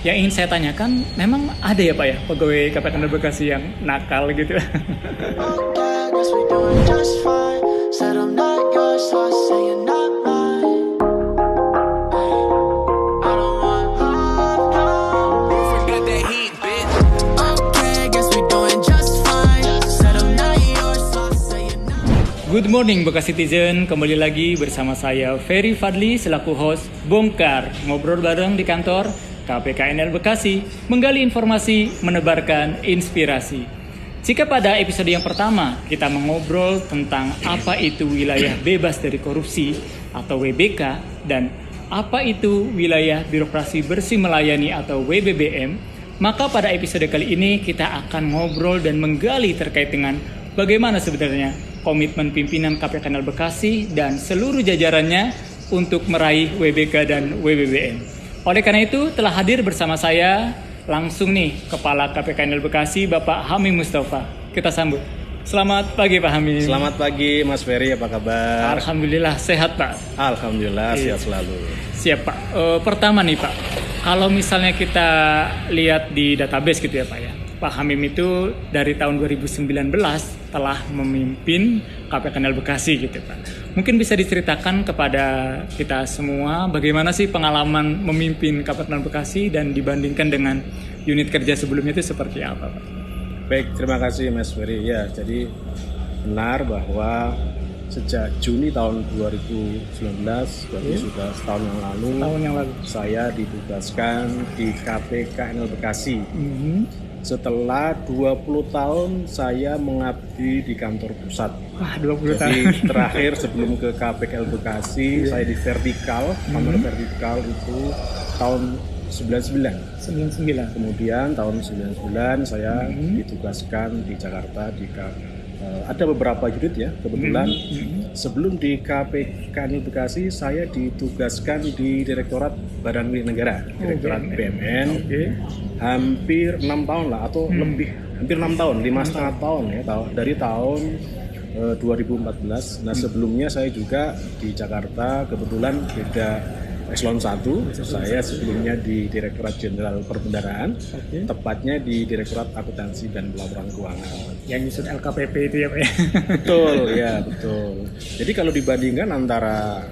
yang ingin saya tanyakan, memang ada ya Pak ya pegawai KPK Bekasi yang nakal gitu? Okay, guess we doing just fine. Said I'm not yours, so I say you're not mine. I don't want love, no. Forget that heat, bitch. Okay, guess we doing just fine. Said I'm not yours, so I say you're not. Good morning Bekasi Citizen, kembali lagi bersama saya Ferry Fadli selaku host Bongkar Ngobrol Bareng di kantor KPKNL Bekasi, menggali informasi, menebarkan inspirasi. Jika pada episode yang pertama kita mengobrol tentang apa itu wilayah bebas dari korupsi atau WBK dan apa itu wilayah birokrasi bersih melayani atau WBBM, maka pada episode kali ini kita akan ngobrol dan menggali terkait dengan bagaimana sebenarnya komitmen pimpinan KPKNL Bekasi dan seluruh jajarannya untuk meraih WBK dan WBBM. Oleh karena itu telah hadir bersama saya langsung nih Kepala KPKNL Bekasi Bapak Hamim Mustafa. Kita sambut. Selamat pagi Pak Hamim. Selamat pagi Mas Ferry, apa kabar? Alhamdulillah sehat Pak. Alhamdulillah sehat selalu. Siap Pak. Pertama nih Pak, kalau misalnya kita lihat di database gitu ya Pak ya, Pak Hamim itu dari tahun 2019 telah memimpin KPKNL Bekasi gitu Pak. Mungkin bisa diceritakan kepada kita semua bagaimana sih pengalaman memimpin KPKNL Bekasi dan dibandingkan dengan unit kerja sebelumnya itu seperti apa Pak? Baik, terima kasih Mas Ferry. Ya, jadi benar bahwa sejak Juni tahun 2019, berarti sudah setahun yang lalu, saya ditugaskan di KPKNL Bekasi. Setelah 20 tahun saya mengabdi di kantor pusat. Wah, 20 tahun. Jadi terakhir sebelum ke KPKNL Bekasi, saya di vertikal, kantor vertikal itu tahun 99. Kemudian tahun 99 saya ditugaskan di Jakarta ada beberapa unit ya. Kebetulan sebelum di KPKNL Bekasi saya ditugaskan di Direktorat Badan Milik Negara, Direktorat BMN. Hampir 6 tahun lah atau lebih, hampir 6 tahun, 5,5 tahun ya, dari tahun 2014. Nah sebelumnya saya juga di Jakarta, kebetulan beda Eselon 1, saya sebelumnya di Direktorat Jenderal Perbendaharaan, tepatnya di Direktorat Akuntansi dan Pelaporan Keuangan. Yang nyusun LKPP itu ya Pak ya? Betul, ya betul. Jadi kalau dibandingkan antara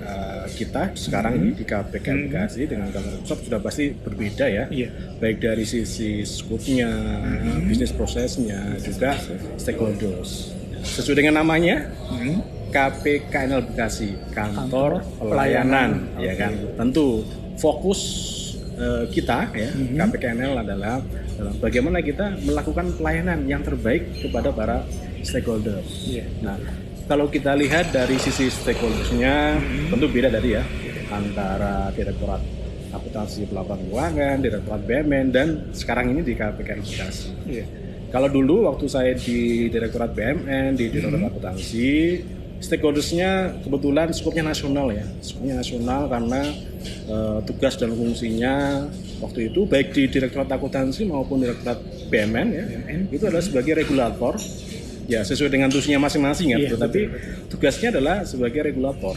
kita sekarang ini di KPKNL Bekasi dengan kantor pusat sudah pasti berbeda ya. Baik dari sisi scope-nya, bisnis prosesnya, juga stakeholders. Sesuai dengan namanya, KPKNL Bekasi, kantor pelayanan, ya kan. Tentu fokus kita ya, KPKNL adalah bagaimana kita melakukan pelayanan yang terbaik kepada para stakeholders. Nah, kalau kita lihat dari sisi stakeholdersnya, tentu beda dari ya antara Direktorat Akuntansi Pelaporan Keuangan, Direktorat BMN, dan sekarang ini di KPKNL Bekasi. Kalau dulu waktu saya di Direktorat BMN, di Direktorat Akuntansi, stakeholdersnya kebetulan skopnya nasional ya, skopnya nasional karena tugas dan fungsinya waktu itu baik di Direktorat Akuntansi maupun Direktorat BMN ya, itu adalah sebagai regulator. Ya sesuai dengan tugasnya masing-masing ya, tetapi tugasnya adalah sebagai regulator.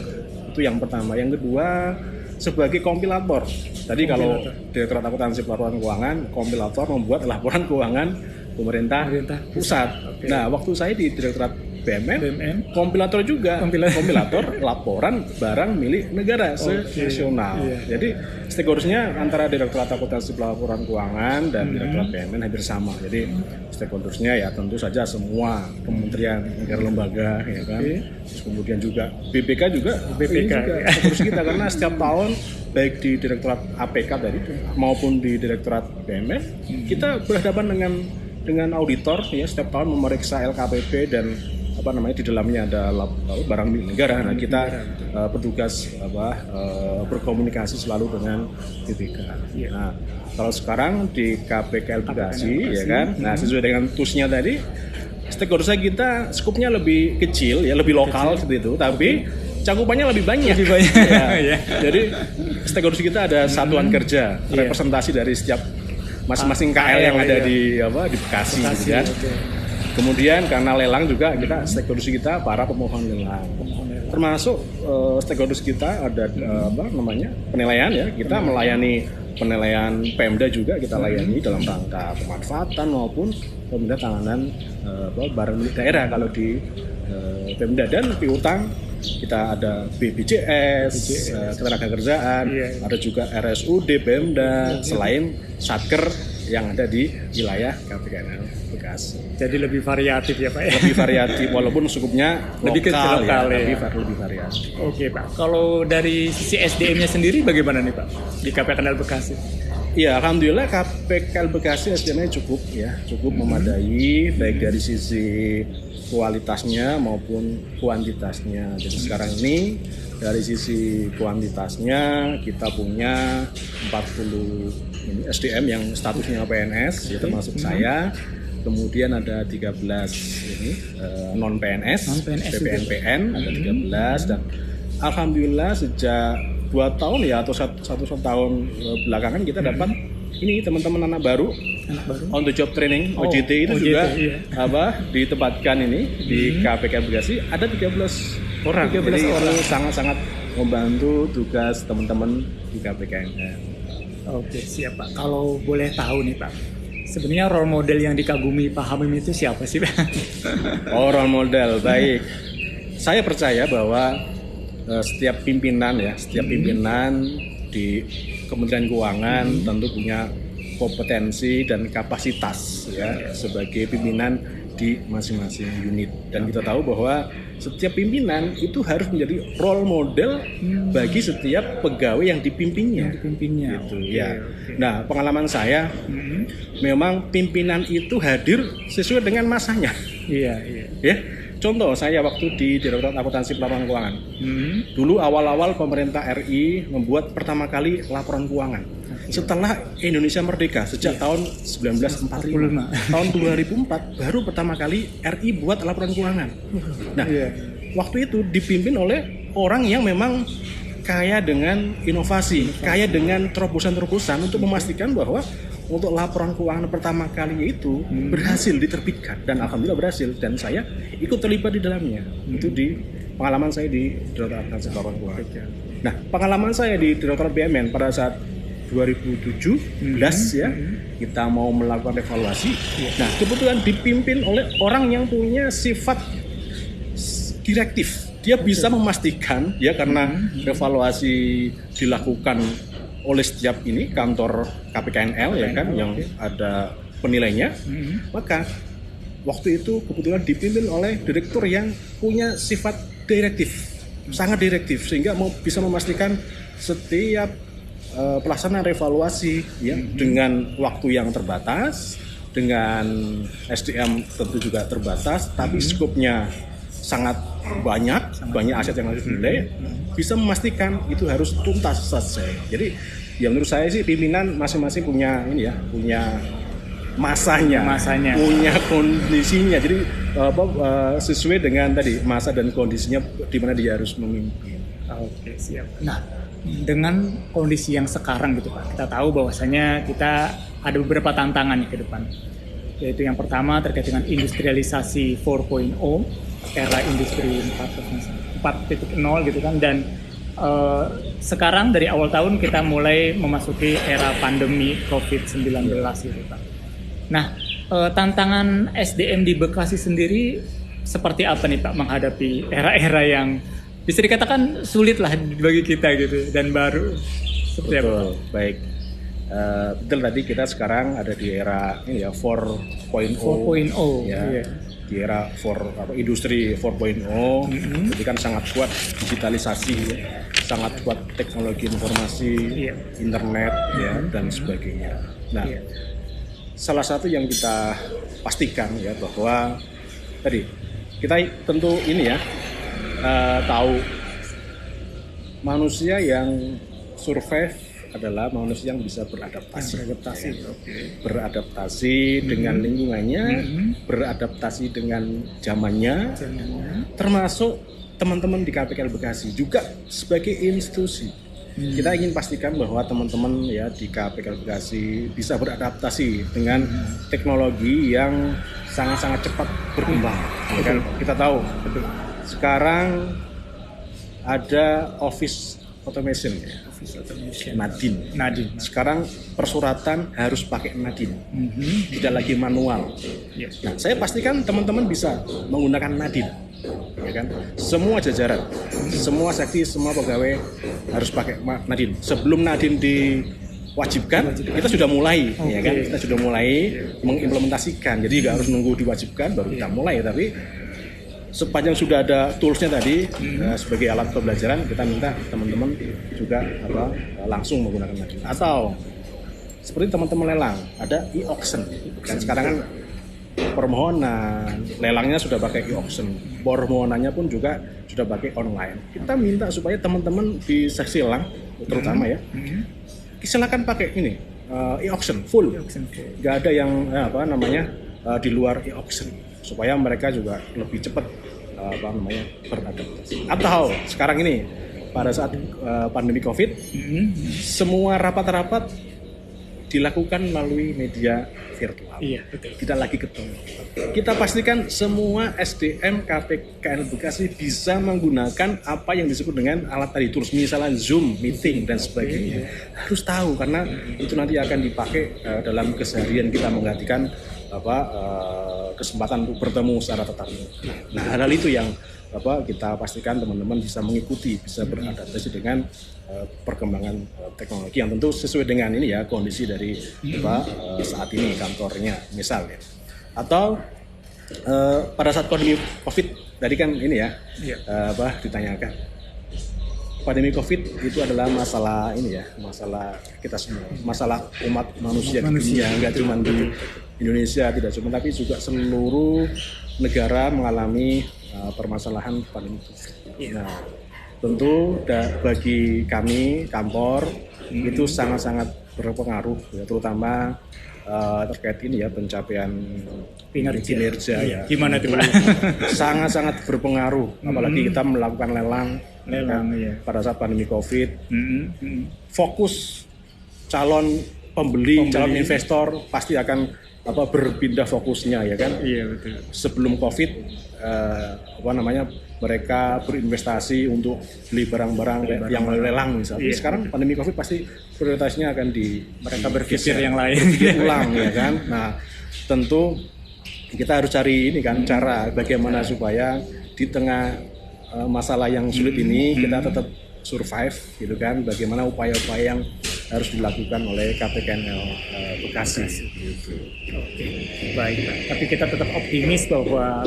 Itu yang pertama. Yang kedua sebagai kompilator. Tadi kalau Direktorat Akuntansi Pelaporan Keuangan, kompilator membuat laporan keuangan pemerintah pusat. Nah waktu saya di Direktorat BMN, kompilator juga, kompilator laporan barang milik negara nasional. Jadi stakeholdersnya antara Direktorat Akuntansi Pelaporan Keuangan dan Direktorat BMN hampir sama. Jadi stakeholdersnya ya tentu saja semua kementerian, negara, lembaga, ya kan. Terus kemudian juga BPK juga stakeholders kita karena setiap tahun baik di Direktorat APK tadi maupun di Direktorat BMN kita berhadapan dengan auditor ya setiap tahun memeriksa LKPP dan di dalamnya ada barang milik negara. Nah kita petugas berkomunikasi selalu dengan BPK. Nah kalau sekarang di KPKNL Bekasi ya kan, nah sesuai dengan TUS-nya tadi, stakeholder kita skupnya lebih kecil ya, lebih lokal seperti itu, tapi cakupannya lebih banyak. Ya. Jadi stakeholder kita ada satuan kerja, representasi dari setiap masing-masing KL yang ada di Bekasi gitu kan. Kemudian karena lelang juga kita stakeholders kita para pemohon lelang. Termasuk stakeholders kita ada penilaian ya. Kita melayani penilaian Pemda juga kita layani dalam rangka pemanfaatan maupun pemindahan barang milik daerah kalau di Pemda, dan piutang kita ada BPJS, ketenagakerjaan, ada juga RSUD Pemda, selain Satker yang ada di wilayah KPKNL Bekasi. Jadi lebih variatif ya Pak ya? Lebih variatif walaupun cukupnya lebih lokal, lokal ya. lebih variatif. Oke Pak, kalau dari sisi SDM-nya sendiri bagaimana nih Pak di KPKNL Bekasi? Ya, alhamdulillah KPKNL Bekasi SDM-nya cukup ya, cukup memadai baik dari sisi kualitasnya maupun kuantitasnya. Jadi sekarang ini dari sisi kuantitasnya kita punya 40 SDM yang statusnya PNS, ya, termasuk saya. Kemudian ada 13 ini non PNS, PPNPN ada 13, dan alhamdulillah sejak 2 tahun ya atau satu tahun belakangan kita dapat ini teman-teman anak baru on the job training OJT itu OJT, juga iya. ditempatkan ini di KPK Bekasi ada 13 orang. Jadi orang. itu sangat-sangat membantu tugas teman-teman di KPKNL. Oke, siap Pak. Kalau boleh tahu nih Pak, sebenarnya role model yang dikagumi Pak Hamim itu siapa sih Pak? Oh, role model, baik. Saya percaya bahwa setiap pimpinan di Kementerian Keuangan tentu punya kompetensi dan kapasitas ya sebagai pimpinan di masing-masing unit, dan kita tahu bahwa setiap pimpinan itu harus menjadi role model bagi setiap pegawai yang dipimpinnya. Gitu, ya. Nah, pengalaman saya memang pimpinan itu hadir sesuai dengan masanya. Iya. Ya. Contoh saya waktu di Direktorat Akuntansi Pelaporan Keuangan. Dulu awal-awal pemerintah RI membuat pertama kali laporan keuangan. Setelah Indonesia merdeka sejak tahun 1945, tahun 2004 baru pertama kali RI buat laporan keuangan. Nah, waktu itu dipimpin oleh orang yang memang kaya dengan inovasi, kaya dengan terobosan-terobosan untuk memastikan bahwa untuk laporan keuangan pertama kali itu berhasil diterbitkan, dan alhamdulillah berhasil, dan saya ikut terlibat di dalamnya. Itu di pengalaman saya di Direktorat Akuntansi Pelaporan Keuangan. Nah, pengalaman saya di Direktorat BUMN pada saat 2017 ya, kita mau melakukan evaluasi. Nah, kebetulan dipimpin oleh orang yang punya sifat direktif. Dia bisa memastikan ya, karena evaluasi dilakukan oleh setiap ini kantor KPKNL ya kan, yang ada penilainya. Maka waktu itu kebetulan dipimpin oleh direktur yang punya sifat direktif, sangat direktif, sehingga bisa memastikan setiap pelaksanaan evaluasi ya dengan waktu yang terbatas, dengan SDM tentu juga terbatas, tapi skopnya sangat banyak aset yang harus dinilai, bisa memastikan itu harus tuntas selesai. Jadi ya menurut saya sih pimpinan masing-masing punya ini ya, punya masanya, punya kondisinya. Jadi sesuai dengan tadi masa dan kondisinya di mana dia harus memimpin. Oke, siap. Nah, dengan kondisi yang sekarang gitu Pak, kita tahu bahwasanya kita ada beberapa tantangan ke depan. Yaitu yang pertama terkait dengan industrialisasi 4.0, era industri 4.0 gitu kan, dan sekarang dari awal tahun kita mulai memasuki era pandemi COVID-19 gitu Pak. Nah, tantangan SDM di Bekasi sendiri seperti apa nih Pak menghadapi era-era yang bisa dikatakan sulit lah bagi kita gitu dan baru seperti apa? Betul, baik. Betul, tadi kita sekarang ada di era ini ya 4.0 ya. Iya. Di era industri 4.0, jadi kan sangat kuat digitalisasi ya, sangat kuat teknologi informasi, internet ya, dan sebagainya. Nah, salah satu yang kita pastikan ya bahwa tadi kita tentu ini ya tahu manusia yang survive adalah manusia yang bisa beradaptasi dengan lingkungannya, beradaptasi dengan zamannya, termasuk teman-teman di KPKNL Bekasi juga sebagai institusi. Kita ingin pastikan bahwa teman-teman ya di KPKNL Bekasi bisa beradaptasi dengan teknologi yang sangat-sangat cepat berkembang. Kita tahu sekarang ada office automation ya. Nadine. Nadine. Sekarang persuratan harus pakai Nadine, tidak lagi manual. Ya. Nah, saya pastikan teman-teman bisa menggunakan Nadine, ya kan? Semua jajaran, semua seksi, semua pegawai harus pakai Nadine. Sebelum Nadine diwajibkan, kita sudah mulai, ya kan? Kita sudah mulai mengimplementasikan. Jadi nggak harus nunggu diwajibkan baru kita mulai, tapi sepanjang sudah ada toolsnya tadi sebagai alat pembelajaran, kita minta teman-teman juga langsung menggunakan Nadine. Atau seperti teman-teman lelang, ada e-auction. Dan sekarang kan permohonan, lelangnya sudah pakai e-auction, permohonannya pun juga sudah pakai online. Kita minta supaya teman-teman di seksi lelang, terutama ya, silakan pakai ini e-auction full. Gak ada yang di luar e-auction, supaya mereka juga lebih cepat beradaptasi. Atau sekarang ini pada saat pandemi COVID, semua rapat-rapat dilakukan melalui media virtual. Iya, betul. Tidak lagi ketemu. Kita pastikan semua SDM KPKN Bekasi bisa menggunakan apa yang disebut dengan alat tadi tools, misalnya Zoom, meeting dan sebagainya. Harus tahu karena itu nanti akan dipakai dalam keseharian kita menggantikan kesempatan untuk bertemu secara tatap muka. Nah, hal-hal itu yang kita pastikan teman-teman bisa mengikuti, bisa beradaptasi dengan perkembangan teknologi yang tentu sesuai dengan ini ya, kondisi dari saat ini kantornya misalnya. Atau pada saat pandemi COVID tadi kan ini ya, ditanyakan. Pandemi COVID itu adalah masalah ini ya, masalah kita semua, masalah umat manusia di dunia, enggak cuma di Indonesia, tidak cuma, tapi juga seluruh negara mengalami permasalahan pandemi COVID. Nah, tentu bagi kami kantor itu sangat-sangat berpengaruh ya, terutama terkait ini ya, pencapaian kinerja ya. Gimana tuh Pak? Sangat-sangat berpengaruh, apalagi kita melakukan lelang ya. Pada saat pandemi COVID. Fokus calon pembeli, calon investor pasti akan berpindah fokusnya ya kan. Iya, betul. Sebelum COVID mereka berinvestasi untuk beli barang-barang yang lelang misalnya. Sekarang pandemi COVID pasti prioritasnya akan mereka berpikir yang lain, ulang ya kan. Nah, tentu kita harus cari ini kan cara bagaimana supaya di tengah masalah yang sulit ini kita tetap survive gitu kan. Bagaimana upaya-upaya yang harus dilakukan oleh KPKNL Bekasi gitu. Oke, baik Pak. Tapi kita tetap optimis bahwa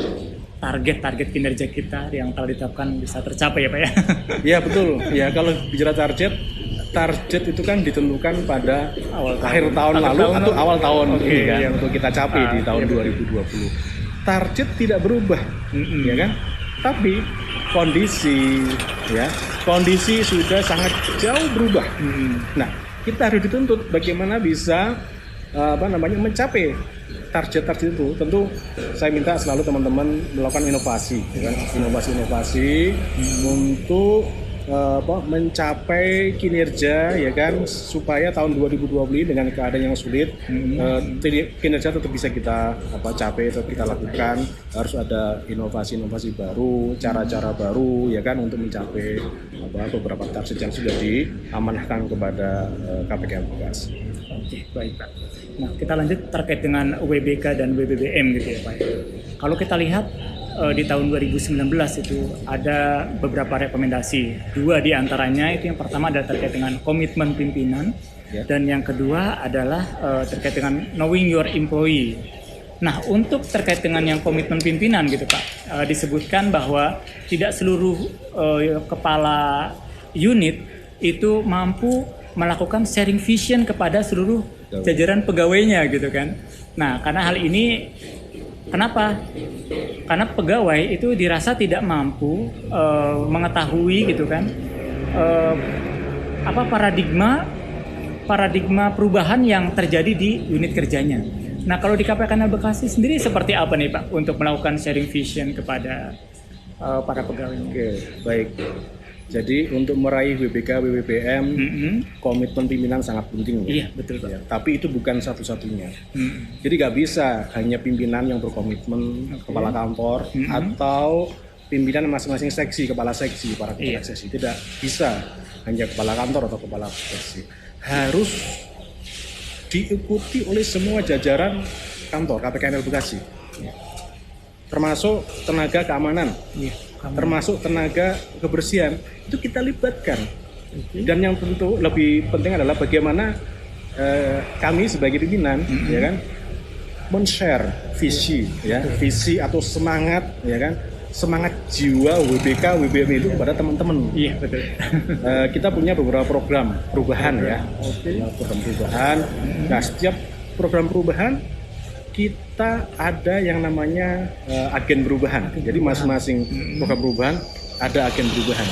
target-target kinerja kita yang telah ditetapkan bisa tercapai ya Pak ya? Iya betul. Ya kalau bicara target itu kan ditentukan pada akhir tahun lalu atau awal tahun ini kan untuk kita capai di tahun 2020. Target tidak berubah, ya kan? Tapi kondisi sudah sangat jauh berubah. Nah, kita harus dituntut bagaimana bisa mencapai target itu. Tentu saya minta selalu teman-teman melakukan inovasi, ya kan? Inovasi untuk mencapai kinerja ya kan, supaya tahun 2020 dengan keadaan yang sulit kinerja tetap bisa kita capai, tetap kita lakukan. Harus ada inovasi-inovasi baru, cara-cara baru ya kan, untuk mencapai beberapa target yang sudah diamanahkan kepada KPKN Bekasi. Oke, baik Pak. Nah, kita lanjut terkait dengan WBK dan WBBM gitu ya Pak. Kalau kita lihat di tahun 2019 itu ada beberapa rekomendasi. 2 di antaranya itu yang pertama adalah terkait dengan komitmen pimpinan dan yang kedua adalah terkait dengan knowing your employee. Nah, untuk terkait dengan yang komitmen pimpinan gitu Pak, disebutkan bahwa tidak seluruh kepala unit itu mampu melakukan sharing vision kepada seluruh jajaran pegawainya gitu kan. Nah, karena hal ini kenapa? Karena pegawai itu dirasa tidak mampu mengetahui gitu kan paradigma perubahan yang terjadi di unit kerjanya. Nah, kalau di KPKN Bekasi sendiri seperti apa nih Pak untuk melakukan sharing vision kepada para pegawainya? Oke, baik. Jadi untuk meraih WBK, WBBM, komitmen pimpinan sangat penting. Iya, betul Pak. Ya, tapi itu bukan satu-satunya. Jadi nggak bisa hanya pimpinan yang berkomitmen, kepala kantor, atau pimpinan masing-masing seksi, kepala seksi, para kepala seksi. Tidak bisa. hanya kepala kantor atau kepala divisi. Harus diikuti oleh semua jajaran kantor KPKNL Bekasi. Termasuk tenaga keamanan, termasuk tenaga kebersihan, itu kita libatkan. Dan yang tentu lebih penting adalah bagaimana kami sebagai pimpinan, ya kan, men-share visi, ya, visi atau semangat, ya kan, semangat jiwa WBK, WBM itu kepada teman-teman. Iya, betul. Kita punya beberapa program perubahan, ya, program perubahan. Nah, setiap program perubahan kita ada yang namanya agen perubahan. Jadi masing-masing program perubahan ada agen perubahan.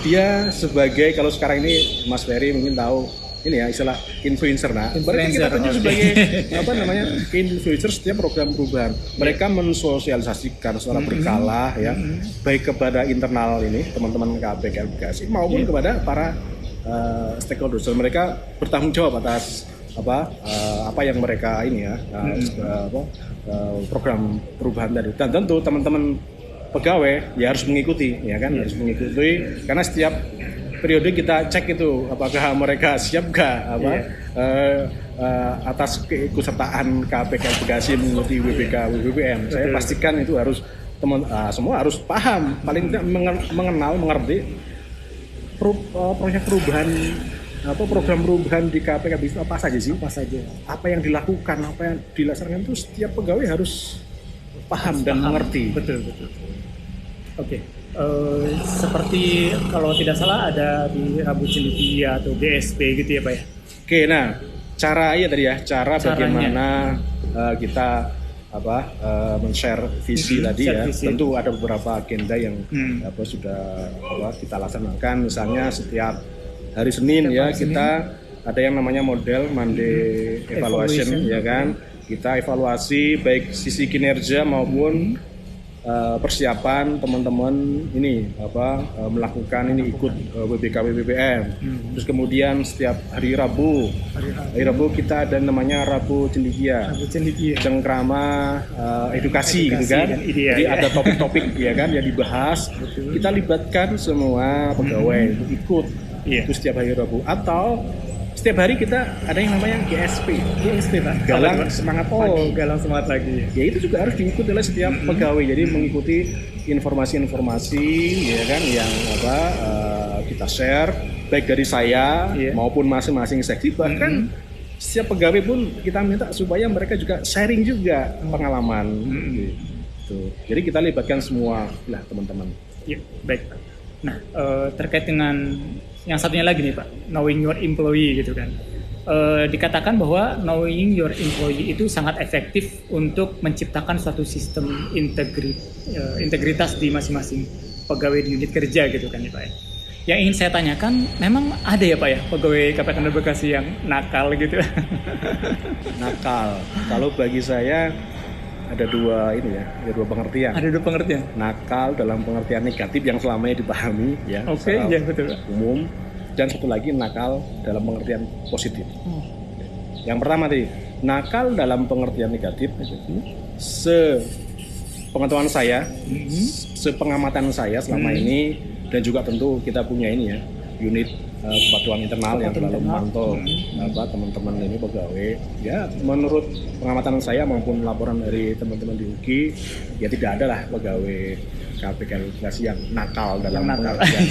Dia sebagai, kalau sekarang ini Mas Ferry mungkin tahu ini ya, istilah influencer. Nah, berarti kita tunjuk sebagai apa namanya, influencer setiap program perubahan. Mereka mensosialisasikan secara berkala, ya, baik kepada internal ini teman-teman KPKNL Bekasi maupun kepada para stakeholders. Mereka bertanggung jawab atas apa yang mereka ini ya, program perubahan tadi. Dan tentu teman-teman pegawai ya harus mengikuti, ya kan, harus mengikuti, karena setiap periode kita cek itu apakah mereka siap atas keikutsertaan KPKNL Bekasi mengikuti WBK WBM. Saya pastikan itu harus semua harus paham, paling tidak mengenal, mengerti proyek perubahan, program perubahan di KPKNL itu apa saja sih? Apa saja? Apa yang dilakukan, apa yang dilaksanakan itu setiap pegawai harus paham dan mengerti. Betul. Oke. Seperti kalau tidak salah ada di Rabu Cendekia atau DSP gitu ya Pak ya? Oke, nah cara bagaimana kita men-share visi tadi ya. Tentu ada beberapa agenda yang sudah kita laksanakan. Misalnya setiap hari Senin ya kita ada yang namanya model Monday Evaluation, ya kan. Kita evaluasi baik sisi kinerja maupun persiapan teman-teman ini melakukan ini ikut WBK WBM. Terus kemudian setiap hari Rabu kita ada namanya Rabu Cendekia, cengkrama edukasi gitu kan. Jadi ada topik-topik ya kan yang dibahas. Kita libatkan semua pegawai untuk ikut itu setiap hari Rabu. Atau setiap hari kita ada yang namanya GSP Pak. Galang semangat pagi. Galang semangat pagi. Ya itu juga harus diikuti oleh setiap pegawai. Jadi mengikuti informasi-informasi ya kan yang kita share baik dari saya maupun masing-masing seksi, bahkan setiap pegawai pun kita minta supaya mereka juga sharing juga pengalaman gitu. Jadi kita libatkan semua lah teman-teman. Ya, baik Pak. Nah, terkait dengan yang satunya lagi nih Pak, knowing your employee gitu kan. Dikatakan bahwa knowing your employee itu sangat efektif untuk menciptakan suatu sistem integritas di masing-masing pegawai di unit kerja gitu kan ya Pak ya. Yang ingin saya tanyakan, memang ada ya Pak ya pegawai KPKNL Bekasi yang nakal gitu? Nakal, kalau bagi saya ada dua pengertian. Ada dua pengertian. Nakal dalam pengertian negatif yang selamanya dipahami ya. Oke, ya betul. Umum, dan satu lagi nakal dalam pengertian positif. Yang pertama tadi, nakal dalam pengertian negatif. Sepengetahuan saya, sepengamatan saya selama ini, dan juga tentu kita punya ini ya, unit kepatuhan internal yang selalu memantau teman-teman ini pegawai. Ya, menurut pengamatan saya maupun laporan dari teman-teman di UGI, ya tidak ada lah pegawai KPKNL Bekasi yang nakal dalam pengertian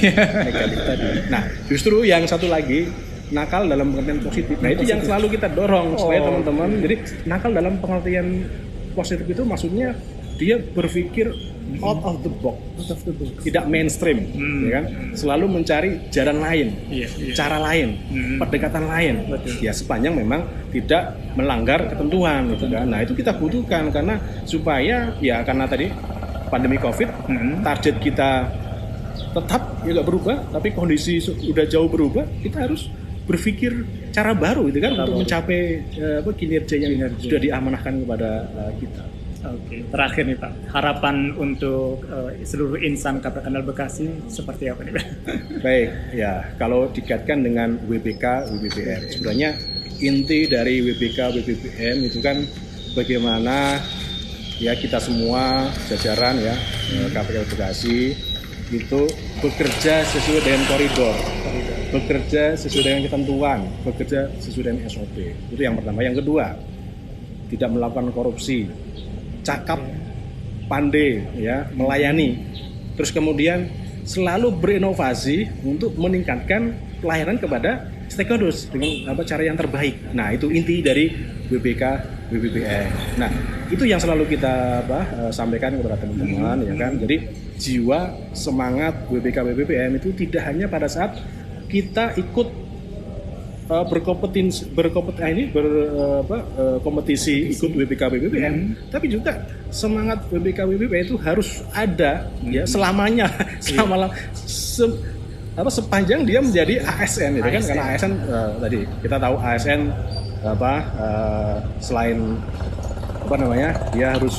negatif tadi. Nah, justru yang satu lagi nakal dalam pengertian positif. Nah, itu yang selalu kita dorong supaya teman-teman. Jadi nakal dalam pengertian positif itu maksudnya dia berpikir out of the box, tidak mainstream, ya kan? Selalu mencari jalan lain, cara lain, pendekatan lain, ya sepanjang memang tidak melanggar ketentuan, gitu kan? Nah itu kita butuhkan karena supaya ya karena tadi pandemi COVID, target kita tetap tidak berubah, tapi kondisi sudah jauh berubah, kita harus berpikir cara baru, gitu kan, untuk mencapai kinerja yang sudah diamanahkan kepada kita. Oke, terakhir nih Pak, harapan untuk seluruh insan KPKNL Bekasi seperti apa nih Pak? Baik, ya kalau dikaitkan dengan WBK, WBBM, sebenarnya inti dari WBK, WBBM itu kan bagaimana ya kita semua jajaran ya KPKNL Bekasi itu bekerja sesuai dengan koridor bekerja sesuai dengan ketentuan, bekerja sesuai dengan SOP. Itu yang pertama. Yang kedua, tidak melakukan korupsi, cakap, pandai, ya, melayani. Terus kemudian selalu berinovasi untuk meningkatkan pelayanan kepada stakeholders dengan cara yang terbaik. Nah, itu inti dari WBK BBPM. Nah, itu yang selalu kita sampaikan kepada teman-teman, ya kan. Jadi jiwa semangat WBK BBPM itu tidak hanya pada saat kita ikut berkompetisi ikut WBK BBPM, tapi juga semangat WBK BBPM itu harus ada ya selamanya, sepanjang dia menjadi ASN, gitu kan? Karena ASN tadi kita tahu ASN selain dia harus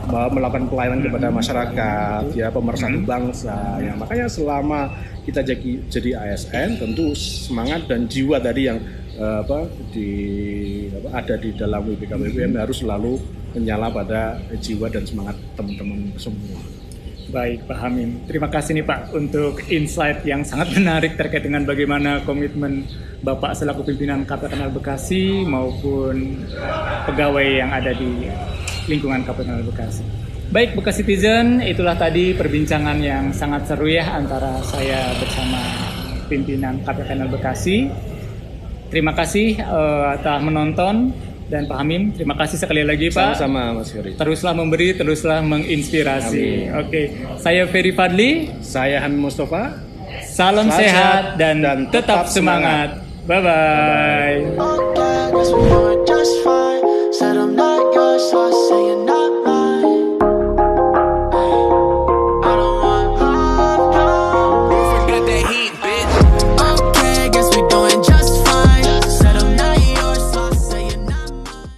melakukan pelayanan kepada masyarakat, ya, pemersatu bangsa. Ya, makanya selama kita jadi ASN, tentu semangat dan jiwa tadi yang ada di dalam WBK BBPM harus selalu menyala pada jiwa dan semangat teman-teman semua. Baik, Pak Hamim. Terima kasih nih Pak untuk insight yang sangat menarik terkait dengan bagaimana komitmen Bapak selaku pimpinan KP Kanal Bekasi maupun pegawai yang ada di lingkungan KP Kanal Bekasi. Baik, Bekasi Citizen, itulah tadi perbincangan yang sangat seru ya antara saya bersama pimpinan KP Kanal Bekasi. Terima kasih telah menonton. Dan Pak Hamim, terima kasih sekali lagi Pak. Sama-sama Mas Ferry. Teruslah memberi, teruslah menginspirasi. Amin. Oke, saya Ferry Fadli. Saya Hamim Mustafa. Salam sehat dan tetap semangat. Bye-bye. Okay, guess we are